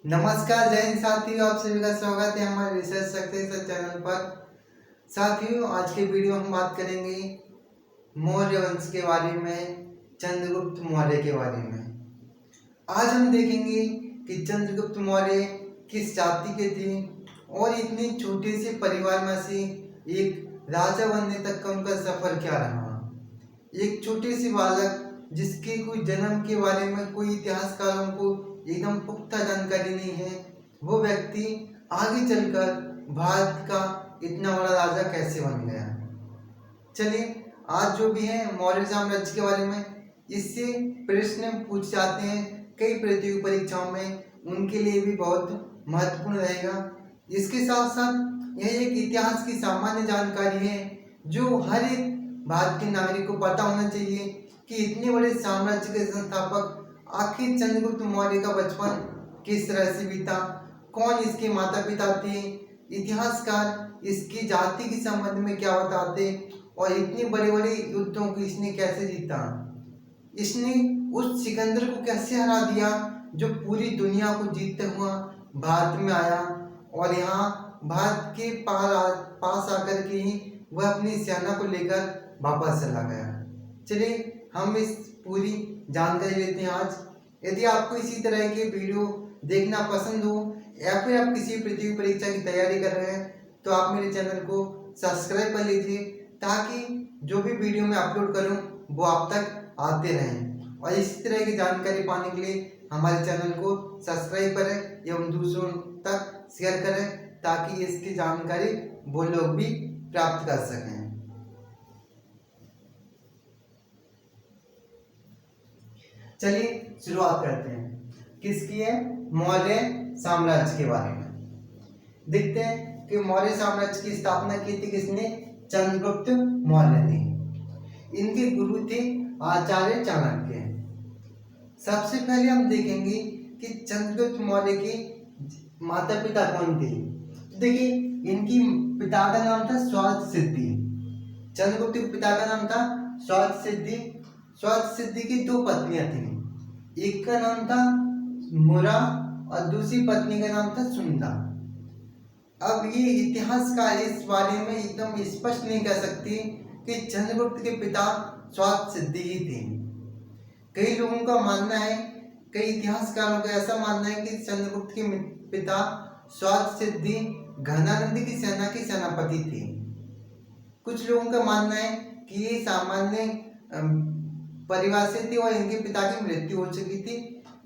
नमस्कार जय हिंद साथियों, आप सभी का स्वागत है हमारे रिसर्च सक्सेस चैनल पर। साथियों, आज के वीडियो में हम बात करेंगे मौर्य वंश के बारे में, चंद्रगुप्त मौर्य के बारे में। आज हम देखेंगे कि चंद्रगुप्त मौर्य किस जाति के थे और इतने छोटे से परिवार में से एक राजा बनने तक का उनका सफर क्या रहा। एक छोटे से बालक जिसके कोई जन्म के बारे में कोई इतिहासकारों को एकदम पुख्ता जानकारी नहीं है, वो व्यक्ति आगे चलकर भारत का इतना बड़ा राजा कैसे बन गया। चलिए, आज जो भी है मौर्य साम्राज्य के बारे में, इससे प्रश्न पूछ जाते हैं कई प्रतियोगी परीक्षाओं में, उनके लिए भी बहुत महत्वपूर्ण रहेगा। इसके साथ साथ यह एक इतिहास की सामान्य जानकारी है जो हर एक भारत के नागरिक को पता होना चाहिए कि इतने बड़े साम्राज्य के संस्थापक आखिर चंद्रगुप्त मौर्य का बचपन किस तरह से बीता, कौन इसके माता पिता थे, इतिहासकार इसकी जाति के संबंध में क्या बताते और इतने बड़े बड़े युद्धों को इसने कैसे जीता। इसने उस सिकंदर को कैसे हरा दिया जो पूरी दुनिया को जीतते हुआ भारत में आया और यहाँ भारत के पास आकर के ही वह अपनी सेना को लेकर वापस चला गया। चलिए, हम इस पूरी जानकारी लेते हैं आज। यदि आपको इसी तरह के वीडियो देखना पसंद हो या फिर आप किसी प्रतियोगी परीक्षा की तैयारी कर रहे हैं तो आप मेरे चैनल को सब्सक्राइब कर लीजिए, ताकि जो भी वीडियो मैं अपलोड करूं वो आप तक आते रहें। और इसी तरह की जानकारी पाने के लिए हमारे चैनल को सब्सक्राइब करें एवं दूसरों तक शेयर करें, ताकि इसकी जानकारी वो लोग भी प्राप्त कर सकें। चलिए शुरुआत करते हैं। किसकी है? मौर्य साम्राज्य के बारे में देखते हैं कि मौर्य साम्राज्य की स्थापना की थी किसने? चंद्रगुप्त मौर्य ने। इनके गुरु थे आचार्य चाणक्य। सबसे पहले हम देखेंगे कि चंद्रगुप्त मौर्य के माता पिता कौन थे। देखिए, इनकी पिता का नाम था स्वार्थ सिद्धि। चंद्रगुप्त के पिता का नाम था स्वार्थ सिद्धि। स्वार्थ सिद्धि की दो पत्नियां थीं, एक का नाम था मुरा और दूसरी पत्नी का नाम था सुंदा। अब ये इतिहासकार इस बारे में एकदम स्पष्ट नहीं कह सकते कि चंद्रगुप्त के पिता स्वार्थ सिद्धि ही थे। कई लोगों का मानना है, कई इतिहासकारों का ऐसा मानना है कि चंद्रगुप्त के पिता स्वार्थ सिद्धि घनानंद की सेना के सेनापति थे। कुछ लोगों का मानना है कि ये सामान्य परिवार से थे और इनके पिता की मृत्यु हो चुकी थी।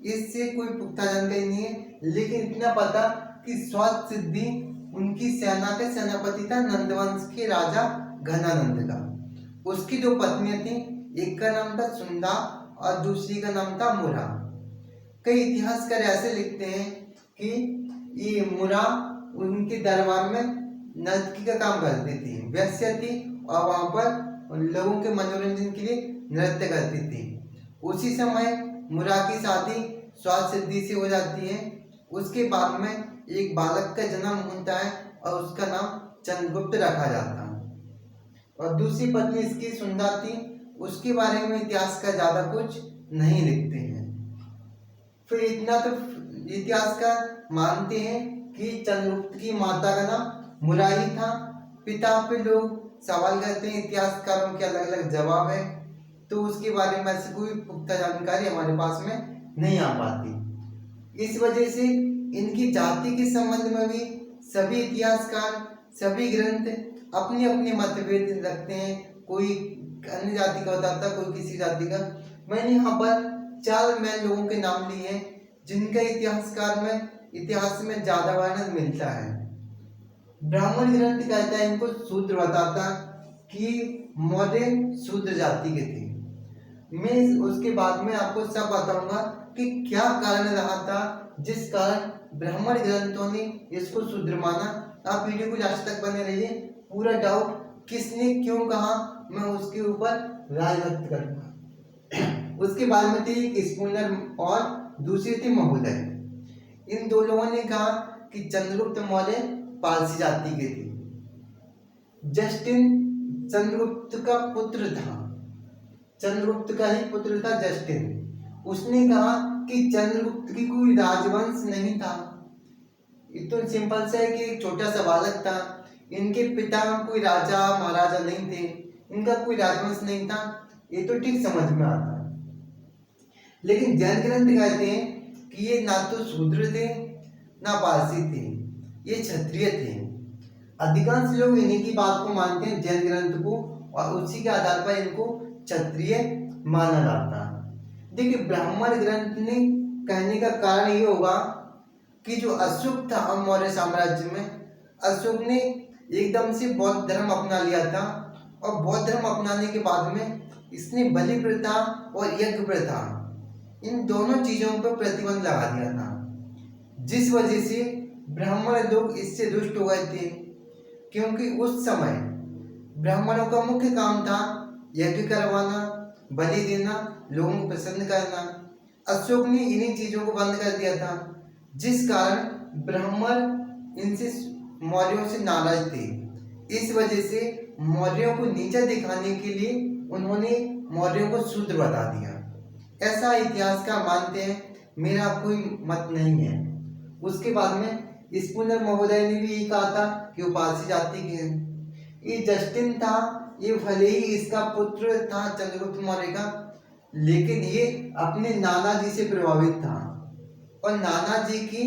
इससे कोई पुख्ता जानकारी नहीं है, लेकिन इतना पता कि स्वार्थ सिद्धि उनकी सेना का सेनापति था, नंदवंश के राजा घनानंद का। उसकी दो पत्नियां थीं, एक का नाम था सुंदा और दूसरी का नाम था मुरा। कई इतिहासकार ऐसे लिखते हैं कि ये मुरा उनके दरबार में नर्तकी का काम करती थी, वैश्य थी और वहां पर लोगों के मनोरंजन के लिए नृत्य करती थी। उसी समय मुरा की शादी स्वार्थ सिद्धि से हो जाती है। उसके बाद में एक बालक का जन्म होता है और उसका नाम चंद्रगुप्त रखा जाता है। और दूसरी पत्नी इसकी सुंदा थी, उसके बारे में इतिहास का ज्यादा कुछ नहीं लिखते हैं। फिर इतना तो इतिहासकार मानते हैं कि चंद्रगुप्त की माता का नाम मुरा ही था। पिता पे लोग सवाल करते हैं, इतिहासकारों के अलग अलग जवाब है, तो उसके बारे में ऐसी कोई पुख्ता जानकारी हमारे पास में नहीं आ पाती। इस वजह से इनकी जाति के संबंध में भी सभी इतिहासकार, सभी ग्रंथ अपने अपने मतभेद रखते हैं। कोई अन्य जाति का बताता, कोई किसी जाति का। मैंने यहाँ पर 4 मेन लोगों के नाम लिए हैं जिनका इतिहास में ज्यादा वर्णन मिलता है। ब्राह्मण ग्रंथ कहता है इनको शूद्र बताता कि मौर्य शूद्र जाति के थे। मैं उसके बाद में आपको सब बताऊंगा कि क्या कारण रहा था जिस कारण ब्राह्मण ग्रंथों ने इसको शूद्र माना। आप वीडियो को लास्ट तक बने रहिए, पूरा डाउट किसने क्यों कहा मैं उसके ऊपर राय व्यक्त करूंगा। उसके बाद में थे एक स्पूनर और दूसरी थी महोदय। इन दो लोगों ने कहा कि चंद्रगुप्त मौर्य पारसी जाति के थे। जस्टिन चंद्रगुप्त का पुत्र था, चंद्रगुप्त का ही पुत्र था जस्टिन। उसने कहा कि चंद्रगुप्त की कोई राजवंश नहीं था, इतना सिंपल सा है कि एक छोटा सा बालक था, इनके पिता कोई राजा महाराजा नहीं थे, इनका कोई राजवंश नहीं था, ये तो ठीक समझ में आता। लेकिन जैन ग्रंथ कहते हैं कि ये ना तो शूद्र थे ना पारसी थे, ये क्षत्रिय थे। अधिकांश लोग इन्हीं की बात को मानते हैं, जैन ग्रंथ को, और उसी के आधार पर इनको क्षत्रिय माना जाता। देखिए ब्राह्मण ग्रंथ ने कहने का कारण ये होगा कि जो अशोक था मौर्य साम्राज्य में, अशोक ने एकदम से बौद्ध धर्म अपना लिया था, और बौद्ध धर्म अपनाने के बाद में इसने बलि प्रथा और यज्ञ प्रथा, इन दोनों चीजों पर प्रतिबंध लगा दिया था, जिस वजह से ब्राह्मण लोग इससे दुष्ट हो गए थे। क्योंकि उस समय ब्राह्मणों का मुख्य काम था यज्ञ करवाना, बलि देना, लोगों को प्रसन्न करना। अशोक ने इन्हीं चीजों को बंद कर दिया था, जिस कारण ब्राह्मण इनसे मौर्यों से नाराज थे। इस वजह से मौर्यों को नीचा दिखाने के लिए उन्होंने मौर्यों को शूद्र बता दिया। ऐसा इतिहासकार मानते हैं, मेरा कोई मत नहीं है। उसके बाद में स्पूनर महोदय ने भी यही कहा था कि वो पारसी जाति के हैं। ये जस्टिन था, ये भले ही इसका पुत्र था चंद्रगुप्त मौर्य का, लेकिन ये अपने नाना जी से प्रभावित था, और नाना जी की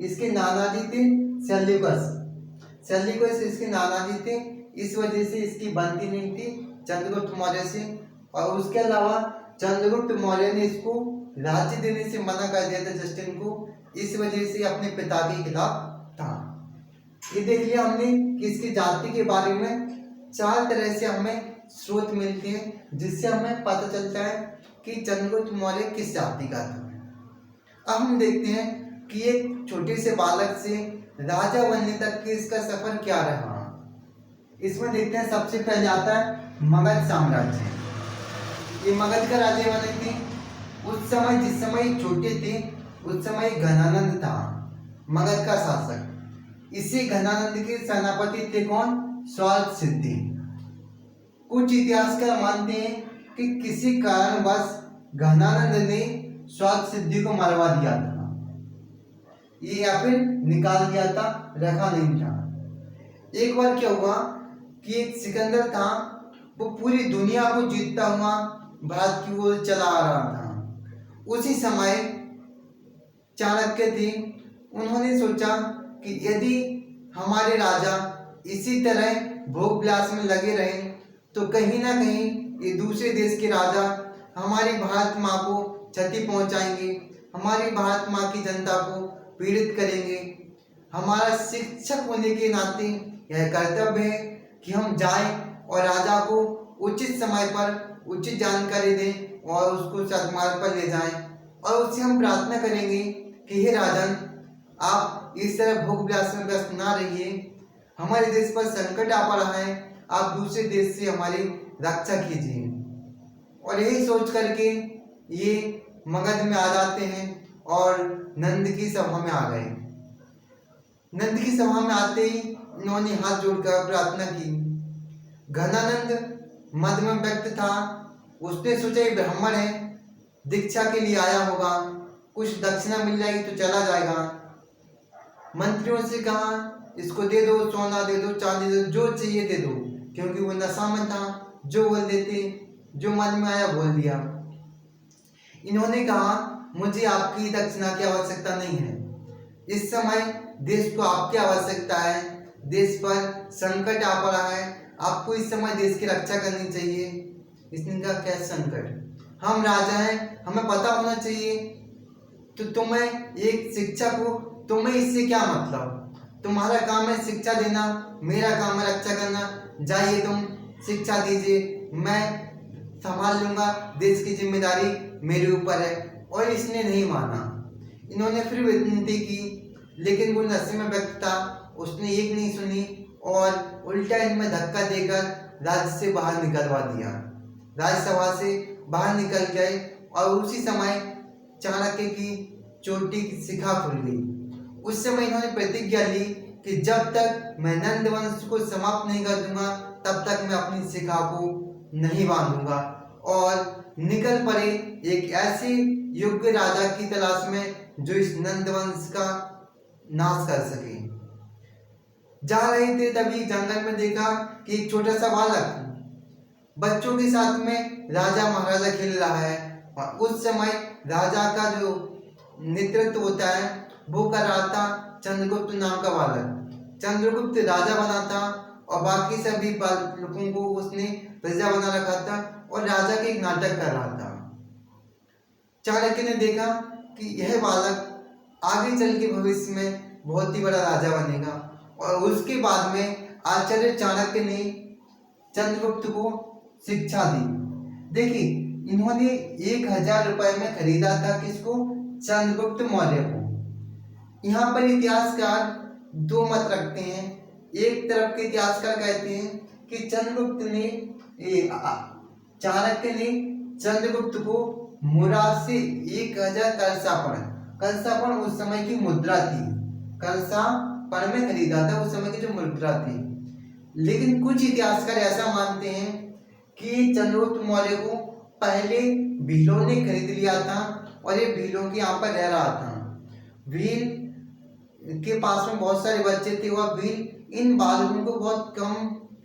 इसके नाना जी थे सेल्यूकस इसके नाना जी थे। इस वजह से इसकी बनती नहीं थी चंद्रगुप्त मौर्य से। और उसके अलावा चंद्रगुप्त मौर्य ने इसको राज्य देने से मना कर दिया था जस्टिन को, इस वजह से अपने पिता के खिलाफ था। ये देख लिया हमने कि इसकी जाति के बारे में 4 तरह से हमें स्रोत मिलते हैं, जिससे हमें पता चलता है कि चंद्रगुप्त मौर्य किस जाति का था। अब हम देखते हैं कि एक छोटे से बालक से राजा बनने तक के इसका सफर क्या रहा। इसमें देखते हैं सबसे पहले आता है मगध साम्राज्य। ये मगध का राजा बने थे। उस समय जिस समय छोटे थे उस समय घनानंद था मगध का शासक। इसी घनानंद के सेनापति थे कौन? स्वार्थ सिद्धि। कुछ इतिहासकार मानते हैं कि किसी कारणवश घनानंद ने स्वार्थ सिद्धि को मरवा दिया था, ये या फिर निकाल दिया था, रखा नहीं था। एक बार क्या हुआ कि एक सिकंदर था, वो पूरी दुनिया को जीतता हुआ भारत की ओर चला आ रहा था। उसी समय चाणक्य थे, उन्होंने सोचा कि यदि हमारे राजा इसी तरह भोग विलास में लगे रहें तो कहीं ना कहीं ये दूसरे देश के राजा हमारी भारत माँ को क्षति पहुंचाएंगे, हमारी भारत माँ की जनता को पीड़ित करेंगे। हमारा शिक्षक होने के नाते यह कर्तव्य है कि हम जाएं और राजा को उचित समय पर उचित जानकारी दें और उसको सद्मार्ग पर ले जाएं, और उससे हम प्रार्थना करेंगे कि हे राजन, आप इस तरह भोग विलास में व्यस्त ना रहिए, हमारे देश पर संकट आ पड़ा है, आप दूसरे देश से हमारी रक्षा कीजिए। और यही सोच करके ये मगध में आ जाते हैं और नंद की सभा में आ गए। नंद की सभा में आते ही इन्होंने हाथ जोड़कर प्रार्थना की। घनानंद मद में व्यक्त था, उसने सोचा ये ब्राह्मण है, दीक्षा के लिए आया होगा, कुछ दक्षिणा मिल जाएगी तो चला जाएगा। मंत्रियों से कहा इसको दे दो, सोना दे दो, चांदी दे दो, जो चाहिए दे दो, क्योंकि वो नशा में था, जो बोल देते, जो मन में आया बोल दिया। इन्होंने कहा मुझे आपकी दक्षिणा की आवश्यकता नहीं है, इस समय देश को आपकी आवश्यकता है, देश पर संकट आ पड़ा है, आपको इस समय देश की रक्षा करनी चाहिए। इसने कहा क्या संकट, हम राजा हैं, हमें पता होना चाहिए, तो तुम्हें एक शिक्षक हो, तुम्हें इससे क्या मतलब, तुम्हारा काम है शिक्षा देना, मेरा काम है रक्षा करना, जाइए तुम शिक्षा दीजिए, मैं संभाल लूंगा, देश की जिम्मेदारी मेरे ऊपर है। और इसने नहीं माना। इन्होंने फिर विनती की, लेकिन वो नशे में व्यक्त था, उसने एक नहीं सुनी और उल्टा इनमें धक्का देकर राज्य से बाहर निकलवा दिया। राज्यसभा से बाहर निकल गए और उसी समय चाणक्य की चोटी की शिखा खुल गई। उस समय इन्होंने प्रतिज्ञा ली कि जब तक मैं नंद वंश को समाप्त नहीं कर दूंगा तब तक मैं अपनी शिखा को नहीं बांधूंगा, और निकल पड़े एक ऐसे योग्य राजा की तलाश में जो इस नंद वंश का नाश कर सके। जा रहे थे तभी जंगल में देखा कि एक छोटा सा बालक बच्चों के साथ में राजा महाराजा खेल रहा है। और उस समय राजा का जो नेतृत्व होता है वो कर रहा था चंद्रगुप्त नाम का बालक। चंद्रगुप्त राजा बना था और बाकी सभी बालकों को उसने प्रजा बना रखा था और राजा के एक नाटक कर रहा था। चाणक्य ने देखा कि यह बालक आगे चल के भविष्य में बहुत ही बड़ा राजा बनेगा और उसके बाद में आचार्य चाणक्य ने चंद्रगुप्त को शिक्षा दी। देखिए इन्होंने 1000 रुपए में खरीदा था किसको? चंद्रगुप्त मौर्य को। यहाँ पर इतिहासकार दो मत रखते हैं। एक तरफ के इतिहासकार कहते हैं कि चाणक्य ने चंद्रगुप्त को मुराद से 1000 कलशापण उस समय की मुद्रा थी, कलशापण में खरीदा था उस समय की जो मुद्रा थी। लेकिन कुछ इतिहासकार ऐसा मानते हैं कि चंद्रगुप्त मौर्य को पहले भीलों ने खरीद लिया था और ये भीलों के यहाँ पर रह रहा था। भील के पास में बहुत सारे बच्चे थे। वह भील इन बालकों को बहुत कम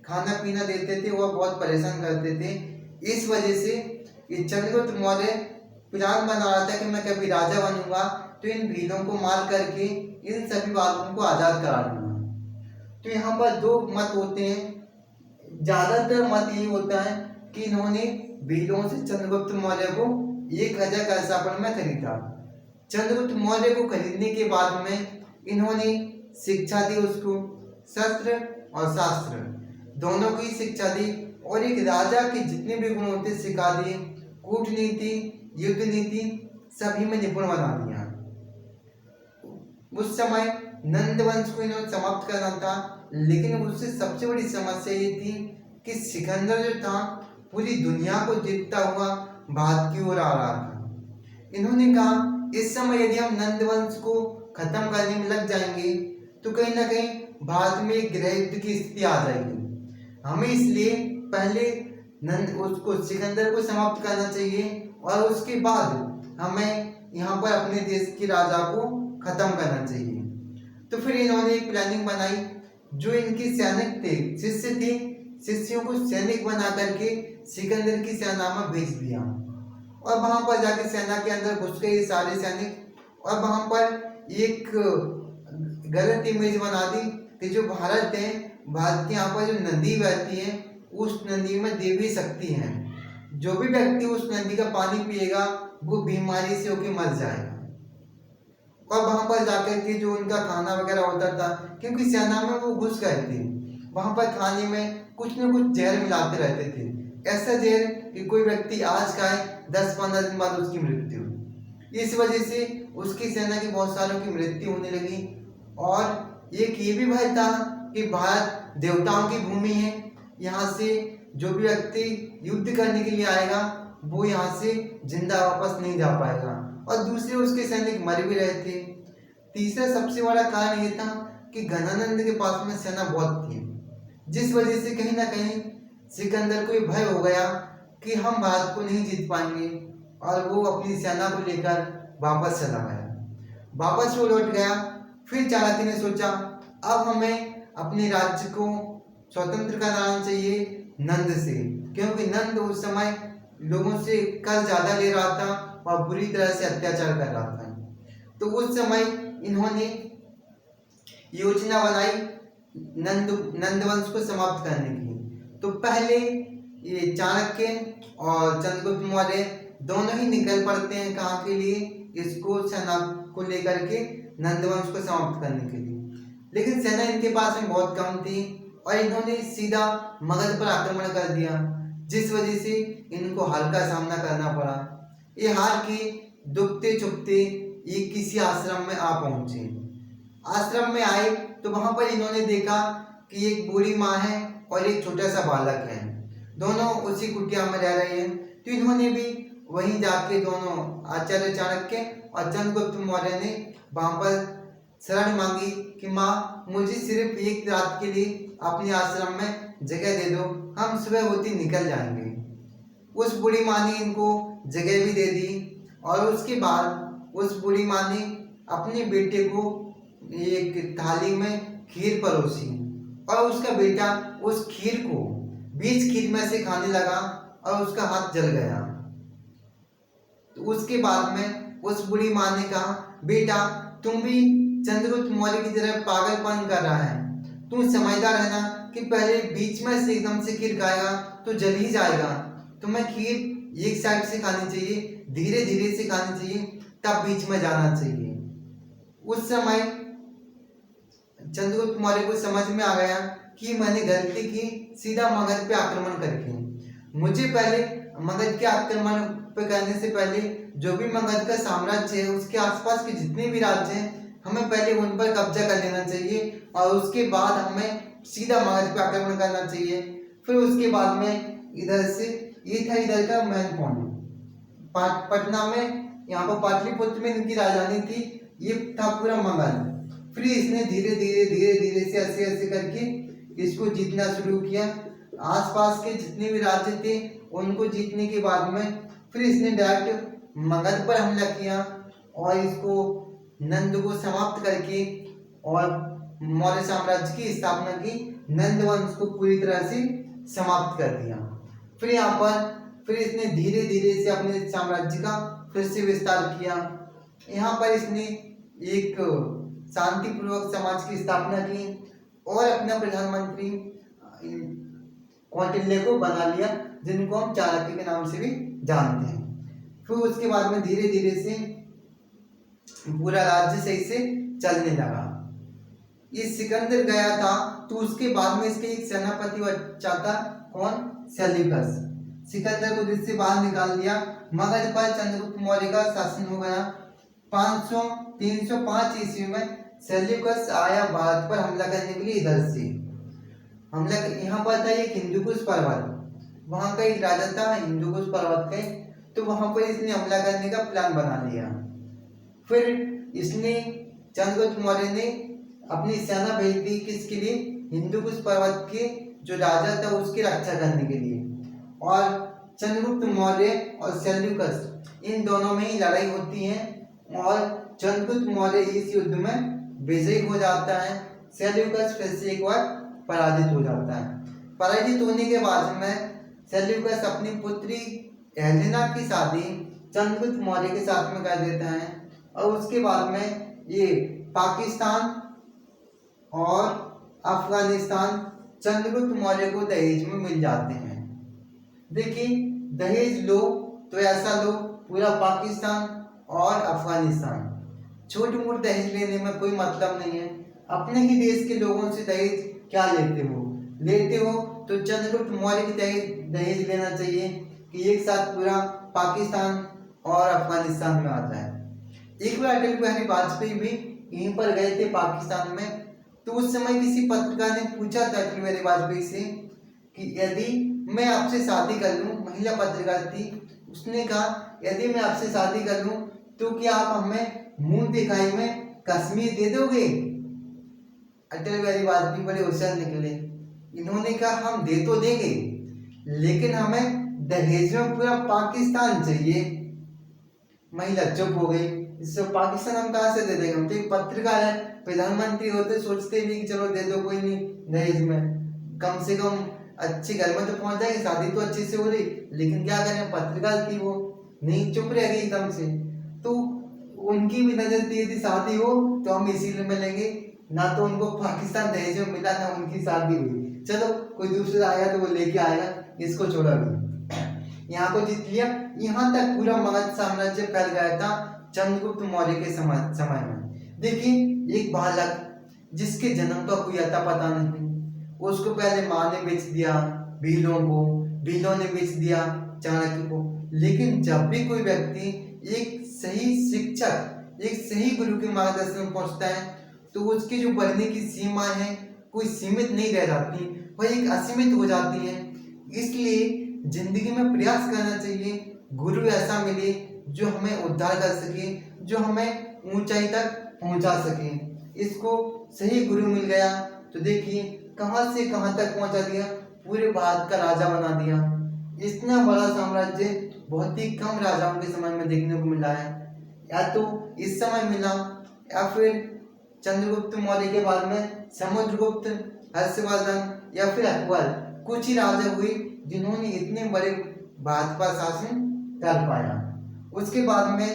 खाना पीना देते थे, वह बहुत परेशान करते थे। इस वजह से ये चंद्रगुप्त मौर्य प्लान बना रहा था कि मैं कभी राजा बनूंगा तो इन भीलों को मार करके इन सभी बालकों को आजाद करा दूंगा। तो यहाँ पर दो मत होते हैं। ज्यादातर मत ये होता है कि इन्होंने भीलों से चंद्रगुप्त मौर्य को 1000 कलशापण में खरीदा। चंद्रगुप्त मौर्य को खरीदने के बाद में इन्होंने शिक्षा दी उसको, शस्त्र और शास्त्र दोनों की शिक्षा दी और एक राजा के जितने भी गुण होते सिखा दिए। कूटनीति, युद्ध नीति सभी में निपुण बना दिया। उस समय नंद वंश को इन्होंने समाप्त करना था, लेकिन उससे सबसे बड़ी समस्या ये थी कि सिकंदर जो था पूरी दुनिया को जीतता हुआ भारत की ओर आ रहा था। इन्होंने कहा इस समय यदि हम नंद वंश को खत्म करने में लग जाएंगे तो कहीं ना कहीं भारत में एक गृह युद्ध की स्थिति आ जाएगी। हमें इसलिए पहले उसको सिकंदर को समाप्त करना चाहिए और उसके बाद हमें यहाँ पर अपने देश के राजा को खत्म करना चाहिए। तो फिर इन्होंने एक प्लानिंग बनाई। जो इनके सैनिक थे, शिष्य थे, शिष्यों को सैनिक बना करके सिकंदर की सेना में भेज दिया और वहां पर जाके सेना के अंदर घुस गए ये सारे सैनिक और वहां पर एक गलत इमेज बना दी कि जो भारत है, भारत के यहाँ पर जो नदी बहती है उस नदी में देवी शक्ति है। जो भी व्यक्ति उस नदी का पानी पिएगा वो बीमारी से होकर मर जाएगा। और वहां पर जाकर के जो उनका खाना वगैरह होता था, क्योंकि सेना में वो घुस गए थे, वहां पर खाने में कुछ न कुछ जहर मिलाते रहते थे। ऐसा जहर कि कोई व्यक्ति आज खाए 10-15 दिन बाद उसकी मृत्यु। इस वजह से उसकी सेना की बहुत सारों की मृत्यु होने लगी। और एक ये भी भय था कि भारत देवताओं की भूमि है, यहाँ से जो भी व्यक्ति युद्ध करने के लिए आएगा वो यहाँ से जिंदा वापस नहीं जा पाएगा। और दूसरे उसके सैनिक मर भी रहे थे। तीसरा सबसे बड़ा कारण ये था कि घनानंद के पास में सेना बहुत थी, जिस वजह से कहीं ना कहीं सिकंदर को ये भय हो गया कि हम भारत को नहीं जीत पाएंगे और वो अपनी सेना को लेकर वापस चला गया। वापस वो लौट गया। फिर चाणक्य ने सोचा अब हमें अपने राज्य को स्वतंत्र कराना चाहिए नंद से, क्योंकि नंद उस समय लोगों से कर्ज ज्यादा ले रहा था और बुरी तरह से अत्याचार कर रहा था। तो उस समय इन्होंने योजना बनाई नंदवंश को समाप्त करने की। तो पहले ये चाणक्य और चंद्रगुप्त मौर्य दोनों ही निकल पड़ते हैं कहाँ के लिए? इसको सेना को लेकर के नंदवंश को समाप्त करने के लिए। लेकिन सेना इनके पास में बहुत कम थी और इन्होंने सीधा मगध पर आक्रमण कर दिया, जिस वजह से इनको हार का सामना करना पड़ा। ये हार के दुखते चुपते ये किसी आश्रम में आ पहुंचे। आश्रम में आए तो वहां पर इन्होंने देखा कि एक बूढ़ी माँ है और एक छोटा सा बालक है, दोनों उसी कुटिया में रह रहे हैं। तो इन्होंने भी वहीं जाके दोनों आचार्य चाणक्य और चंद्रगुप्त मौर्य ने वहां पर शरण मांगी कि माँ मुझे सिर्फ एक रात के लिए अपने आश्रम में जगह दे दो, हम सुबह होती निकल जाएंगे। उस बूढ़ी माँ ने इनको जगह भी दे दी और उसके बाद उस बूढ़ी माँ ने अपने बेटे को एक थाली में खीर परोसी और उसका बेटा उस खीर को बीच खीर में से खाने लगा और उसका हाथ जल गया। तो उसके बाद में उस बूढ़ी माँ ने कहा, बेटा तुम भी चंद्रगुप्त मौर्य की तरह पागलपन कर रहा है, तुम समझदार है ना कि पहले बीच में से एकदम से खीर खाएगा तो जल ही जाएगा। तुम्हें खीर एक साइड से खानी चाहिए, धीरे धीरे से खानी चाहिए, तब बीच में जाना चाहिए। उस समय चंद्रगुप्त मौर्य को समझ में आ गया कि मैंने गलती की सीधा मगध पे आक्रमण करके। मुझे पहले मगध के आक्रमण पे करने से पहले जो भी मगध का साम्राज्य है उसके आसपास के जितने भी राज्य हैं हमें पहले उन पर कब्जा कर लेना चाहिए और उसके बाद हमें सीधा मगध पे आक्रमण करना चाहिए। फिर उसके बाद में इधर से ये था इधर का मेन पॉइंट, पटना में, यहाँ पर पाटलिपुत्र में इनकी राजधानी थी, ये था पूरा मगध। फिर इसने धीरे धीरे से ऐसे ऐसे करके इसको जीतना शुरू किया। आसपास के जितने भी राज्य थे उनको जीतने के बाद में फिर इसने डायरेक्ट मगध पर हमला किया और इसको नंद को समाप्त करके और मौर्य साम्राज्य की स्थापना की, नंद वंश को पूरी तरह से समाप्त कर दिया। फिर यहाँ पर फिर इसने धीरे धीरे से अपने साम्राज्य का फिर से विस्तार किया। यहाँ पर इसने एक शांतिपूर्वक समाज की स्थापना की और अपना प्रधानमंत्री कौटिल्य को बना लिया, जिनको हम चाणक्य के नाम से भी जानते हैं। फिर उसके बाद में धीरे धीरे से पूरा राज्य सही से चलने लगा। ये सिकंदर गया था तो उसके बाद में इसके एक सेनापति बचा था, कौन? सेल्यूकस। सिकंदर को देश से बाहर निकाल दिया। मगध पर चंद्रगुप्त मौर्य का शासन हो गया। 305 ईस्वी में सेल्यूकस आया भारत पर हमला करने के लिए। इधर से हमला यहाँ पर था एक हिंदुकुश पर्वत, वहां का एक राजा था हिंदुकुश पर्वत का, तो वहां पर इसने हमला करने का प्लान बना लिया। फिर इसने चंद्रगुप्त मौर्य ने अपनी सेना भेज दी, किसके लिए? हिंदुकुश पर्वत के जो राजा था उसकी रक्षा करने के लिए। और चंद्रगुप्त मौर्य और सेल्यूकस इन दोनों में ही लड़ाई होती है और चंद्रगुप्त मौर्य इस युद्ध में विजयी हो जाता है। सेल्यूकस फिर से एक बार पराजित हो जाता है। पराजित होने के बाद में सेल्यूकस अपनी पुत्री हेलेना की शादी चंद्रगुप्त मौर्य के साथ में कर देता है और उसके बाद में ये पाकिस्तान और अफगानिस्तान चंद्रगुप्त मौर्य को दहेज में मिल जाते हैं। देखिए, दहेज लो तो ऐसा लो पूरा पाकिस्तान और अफगानिस्तान, छोट मोट दहेज लेने में कोई मतलब नहीं है। अपने ही देश के लोगों से दहेज क्या लेते हो तो चंद्रगुप्त मौर्य की दहेज लेना चाहिए कि एक साथ पूरा पाकिस्तान और अफगानिस्तान में आ जाए। एक बार अटल बिहारी वाजपेयी भी यहीं पर गए थे पाकिस्तान में, तो उस समय किसी पत्रकार ने पूछा था अटल बिहारी वाजपेयी से कि यदि मैं आपसे शादी कर लूं, महिला पत्रकार थी, उसने कहा यदि मैं आपसे शादी कर लूं तो क्या आप हमें मुंह दिखाई में कश्मीर दे दोगे? अटल बिहारी वाजपेयी बड़े होशियार निकले, इन्होंने कहा हम दे तो देंगे लेकिन हमें दहेज में पूरा पाकिस्तान चाहिए। महिला चुप हो गई, इससे पाकिस्तान हम कहाँ से दे देंगे, हम तो एक पत्रकार है, प्रधानमंत्री होते सोचते भी कि चलो दे दो, कोई नहीं दहेज में कम से कम अच्छे घर में तो पहुंच जाएगी, शादी तो अच्छे से हो रही, लेकिन क्या करें पत्रकार थी वो, नहीं चुप रह गई एकदम से। तो उनकी भी नजर थी यदि शादी हो तो हम इसी में मिलेंगे, ना तो उनको पाकिस्तान दहेज में मिला ना उनकी शादी हुई, चलो कोई दूसरा आएगा तो वो लेके आएगा, इसको छोड़ा भी। यहाँ को जीत लिया। यहाँ तक पूरा मगध साम्राज्य फैल गया था चंद्रगुप्त मौर्य के समय में। देखिए, एक बालक जिसके जन्म का कोई अता पता नहीं, उसको पहले माँ ने बेच दिया भीलों को, भीलों ने बेच दिया चाणक्य को, लेकिन जब भी कोई व्यक्ति एक सही शिक्षक, एक सही गुरु के मार्गदर्शन में पहुंचता है तो उसकी जो बढ़ने की सीमा है कोई सीमित नहीं रह जाती, वह एक असीमित हो जाती है। इसलिए जिंदगी में प्रयास करना चाहिए गुरु ऐसा मिले जो हमें उद्धार कर सके, जो हमें ऊंचाई तक पहुंचा सके। इसको सही गुरु मिल गया तो देखिए कहां से कहां तक पहुंचा दिया, पूरे भारत का राजा बना दिया। इतना बड़ा साम्राज्य बहुत ही कम राजाओं के समय में देखने को मिला है, या तो इस समय मिला या फिर चंद्रगुप्त मौर्य के बाद में समुद्रगुप्त, हर्षवर्धन या फिर अकबर, कुछ ही राजा हुए जिन्होंने इतने बड़े भारत पर शासन कर पाया। उसके बाद में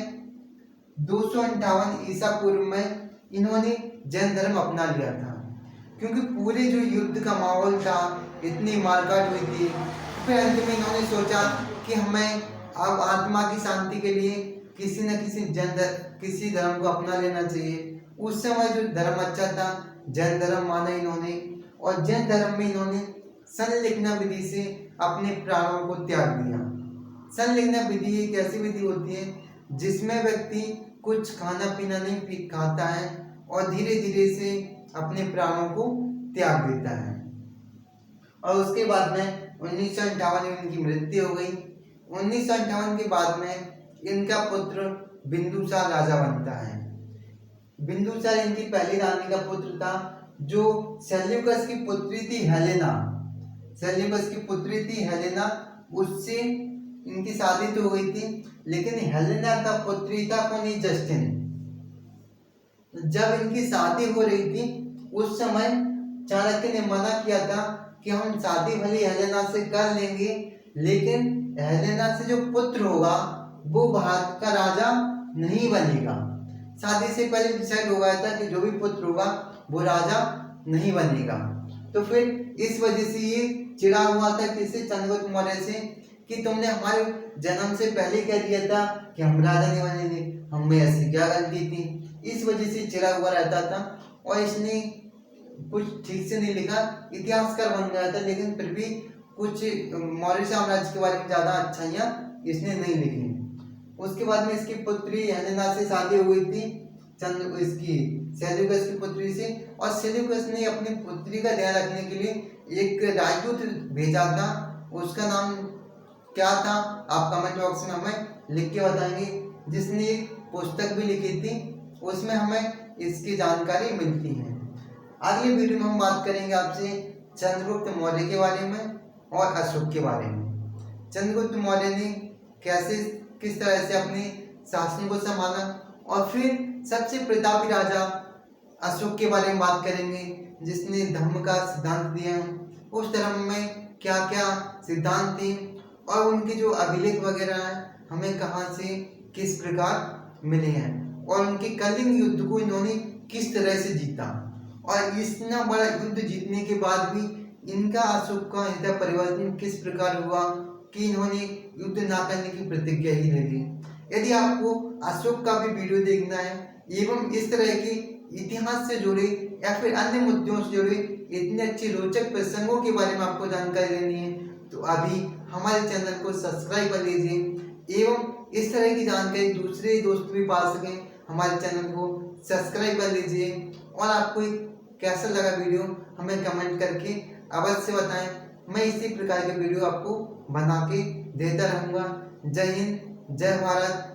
258 ईसा पूर्व में इन्होंने जैन धर्म अपना लिया था, क्योंकि पूरे जो युद्ध का माहौल था, इतनी मारकाट हुई थी, फिर अंत में इन्होंने सोचा कि हमें अब आत्मा की शांति के लिए किसी न किसी धर्म को अपना लेना चाहिए। उस समय जो धर्म अच्छा था, जैन धर्म माना इन्होंने, और जैन धर्म में इन्होंने संलिग्न विधि से अपने प्राणों को त्याग दिया। संलिग्न विधि एक ऐसी विधि होती है जिसमें व्यक्ति कुछ खाना पीना नहीं खाता है और धीरे धीरे से अपने प्राणों को त्याग देता है। और उसके बाद में 1958 में इनकी मृत्यु हो गई। 1958 के बाद में इनका पुत्र बिंदुसार राजा बनता है। बिंदुसार इनकी पहली रानी का पुत्र था, जो सेल्यूकस की पुत्री थी हेलेना। सेल्यूकस की पुत्री थी हेलेना, उससे इनकी शादी तो हो गई थी, लेकिन हेलेना का पुत्री था कौन? जस्टिन। जब इनकी शादी हो रही थी उस समय चाणक्य ने मना किया था कि हम शादी भले हेलेना से कर लेंगे, लेकिन हेलेना से जो पुत्र होगा वो भारत का राजा नहीं बनेगा। शादी से पहले डिसाइड हो गया था कि जो भी पुत्र होगा वो राजा नहीं बनेगा। तो फिर इस वजह से ये चिढ़ा हुआ था किससे? चंद्रगुप्त मौर्य से, कि तुमने हमारे जन्म से पहले कह दिया था कि हम राजा नहीं बनेंगे, हमें ऐसी क्या गलती थी। इस वजह से चिढ़ा हुआ रहता था और इसने कुछ ठीक से नहीं लिखा, इतिहासकार बन गया था, लेकिन फिर भी कुछ मौर्य साम्राज्य के बारे में ज्यादा अच्छाइयाँ इसने नहीं लिखी। उसके बाद में इसकी पुत्री हेलेना से शादी हुई थी इसकी सेल्यूकस की पुत्री से, और सेल्यूकस ने अपनी पुत्री का ध्यान रखने के लिए एक राजदूत भेजा था। उसका नाम क्या था आप कमेंट बॉक्स में हमें लिख के बताएंगे, जिसने एक पुस्तक भी लिखी थी, उसमें हमें इसकी जानकारी मिलती है। अगली वीडियो में हम बात करेंगे आपसे चंद्रगुप्त मौर्य के बारे में और अशोक के बारे में। चंद्रगुप्त मौर्य ने किस तरह से अपने शासन को संभाला, और फिर सबसे प्रतापी राजा अशोक के बारे में बात करेंगे, जिसने धर्म का सिद्धांत दिया। उस धर्म में क्या क्या सिद्धांत थे और उनके जो अभिलेख वगैरह हैं हमें कहाँ से किस प्रकार मिले हैं, और उनके कलिंग युद्ध को इन्होंने किस तरह से जीता, और इतना बड़ा युद्ध जीतने के बाद भी इनका अशोक का हृदय परिवर्तन किस प्रकार हुआ कि इन्होंने युद्ध ना करने की प्रतिज्ञा ही ले ली। यदि आपको अशोक का भी वीडियो देखना है एवं इस तरह के इतिहास से जुड़े या फिर अन्य मुद्दों से जुड़े इतने अच्छे रोचक प्रसंगों के बारे में आपको जानकारी लेनी है, तो अभी हमारे चैनल को सब्सक्राइब कर लीजिए एवं इस तरह की जानकारी दूसरे दोस्त भी पा सकें, हमारे चैनल को सब्सक्राइब कर लीजिए। और आपको कैसा लगा वीडियो हमें कमेंट करके अवश्य बताएं। मैं इसी प्रकार के वीडियो आपको बना के देता रहूँगा। जय हिंद, जय भारत।